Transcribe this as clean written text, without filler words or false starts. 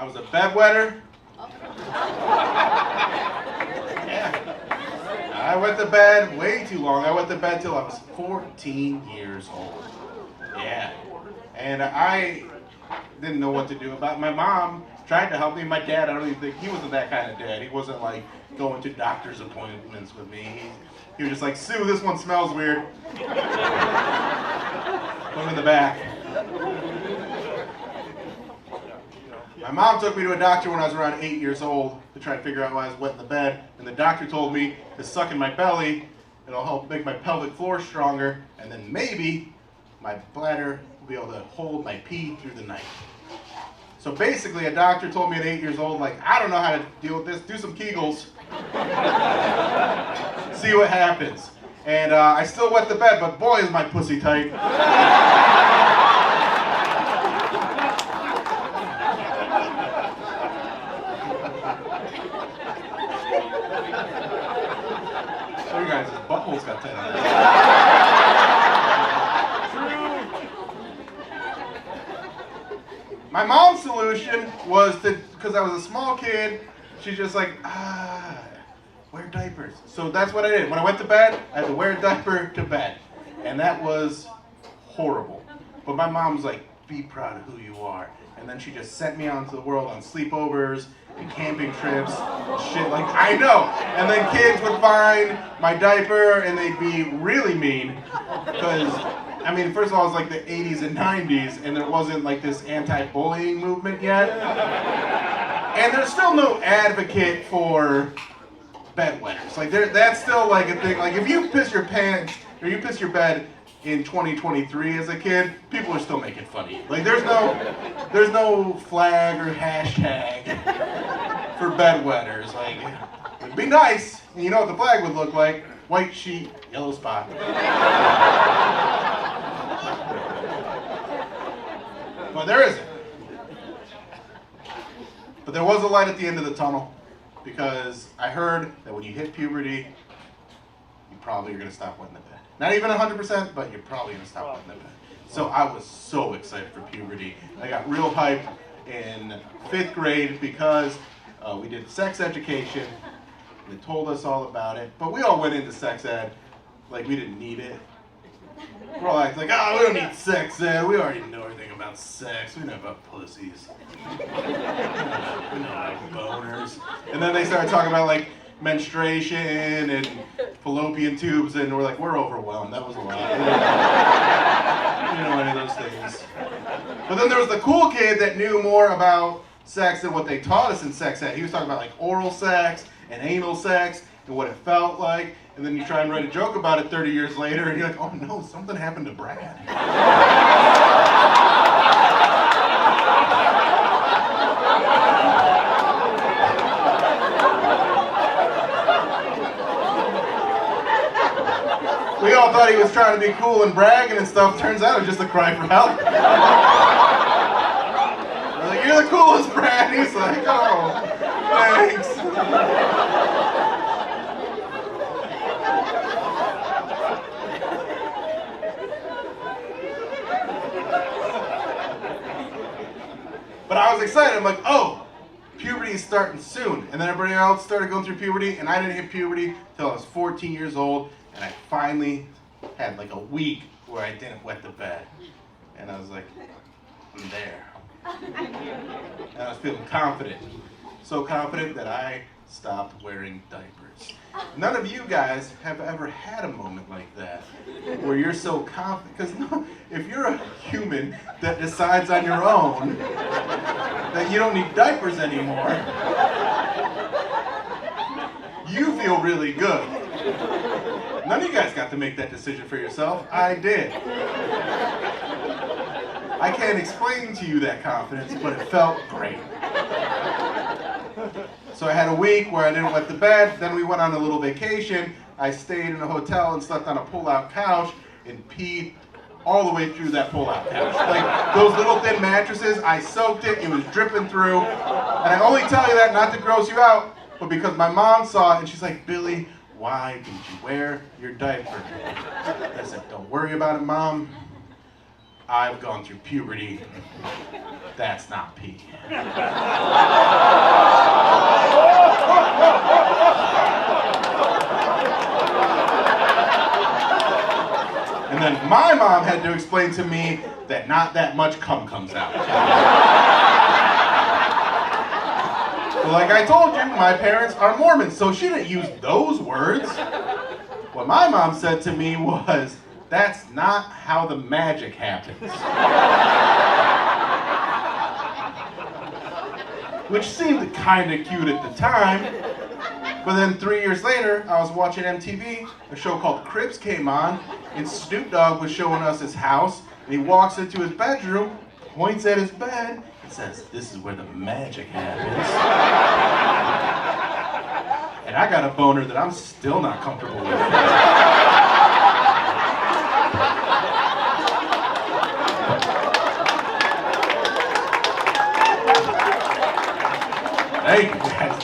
I was a bedwetter. Yeah. I went to bed way too long. I went to bed till I was 14 years old. Yeah. And I didn't know what to do about it. My mom tried to help me. My dad, I don't even think, he wasn't that kind of dad. He wasn't like going to doctor's appointments with me. He was just like, Sue, this one smells weird. Put him in the back. My mom took me to a doctor when I was around 8 years old to try to figure out why I was wet in the bed. And the doctor told me to suck in my belly. It'll help make my pelvic floor stronger. And then maybe my bladder will be able to hold my pee through the night. So basically, a doctor told me at 8 years old, like, I don't know how to deal with this. Do some Kegels. See what happens. And I still wet the bed, but boy, is my pussy tight. So you guys, his butthole's got tight on it. My mom's solution was to, because I was a small kid, she's just like, wear diapers. So that's what I did. When I went to bed, I had to wear a diaper to bed. And that was horrible. But my mom was like, be proud of who you are. And then she just sent me out into the world on sleepovers and camping trips and shit like, I know. And then kids would find my diaper and they'd be really mean. Because, I mean, first of all, it was like the 80s and 90s and there wasn't like this anti-bullying movement yet. And there's still no advocate for bedwetters. Like, that's still like a thing. Like, if you piss your pants or you piss your bed in 2023 as a kid, people are still making fun of you. Like, there's no flag or hashtag for bedwetters. Like, it'd be nice. And you know what the flag would look like? White sheet, yellow spot. But there isn't. But there was a light at the end of the tunnel, because I heard that when you hit puberty, you probably are going to stop wetting the bed. Not even 100%, but you're probably going to stop wetting the bed. So I was so excited for puberty. I got real hyped in 5th grade because we did sex education. They told us all about it, but we all went into sex ed like we didn't need it. We're all like, oh, we don't need sex ed. We already know everything about sex. We know about pussies. We know about boners. And then they started talking about like menstruation and fallopian tubes, and we're like, we're overwhelmed. That was a lot. We didn't know any of those things. But then there was the cool kid that knew more about sex than what they taught us in sex ed. He was talking about like oral sex and anal sex and what it felt like. And then you try and write a joke about it 30 years later, and you're like, oh no, something happened to Brad. We all thought he was trying to be cool and bragging and stuff. Turns out it was just a cry for help. We're like, you're the coolest, Brad. He's like, oh, thanks. But I was excited. I'm like, oh, puberty is starting soon. And then everybody else started going through puberty, and I didn't hit puberty until I was 14 years old, and I finally had like a week where I didn't wet the bed. And I was like, I'm there. And I was feeling confident. So confident that I stopped wearing diapers. None of you guys have ever had a moment like that where you're so confident. Because no, if you're a human that decides on your own that you don't need diapers anymore, you feel really good. None of you guys got to make that decision for yourself. I did. I can't explain to you that confidence, but it felt great. So I had a week where I didn't wet the bed. Then we went on a little vacation. I stayed in a hotel and slept on a pull-out couch and peed all the way through that pull-out couch. Like those little thin mattresses, I soaked it. It was dripping through. And I only tell you that not to gross you out, but because my mom saw it and she's like, Billy, why didn't you wear your diaper? I said, don't worry about it, Mom. I've gone through puberty. That's not pee. And then my mom had to explain to me that not that much cum comes out. Well, like I told you, my parents are Mormons, so she didn't use those words. What my mom said to me was, that's not how the magic happens. Which seemed kind of cute at the time. But then 3 years later, I was watching MTV, a show called Cribs came on, and Snoop Dogg was showing us his house, and he walks into his bedroom, points at his bed, and says, this is where the magic happens. And I got a boner that I'm still not comfortable with. Thank you, guys.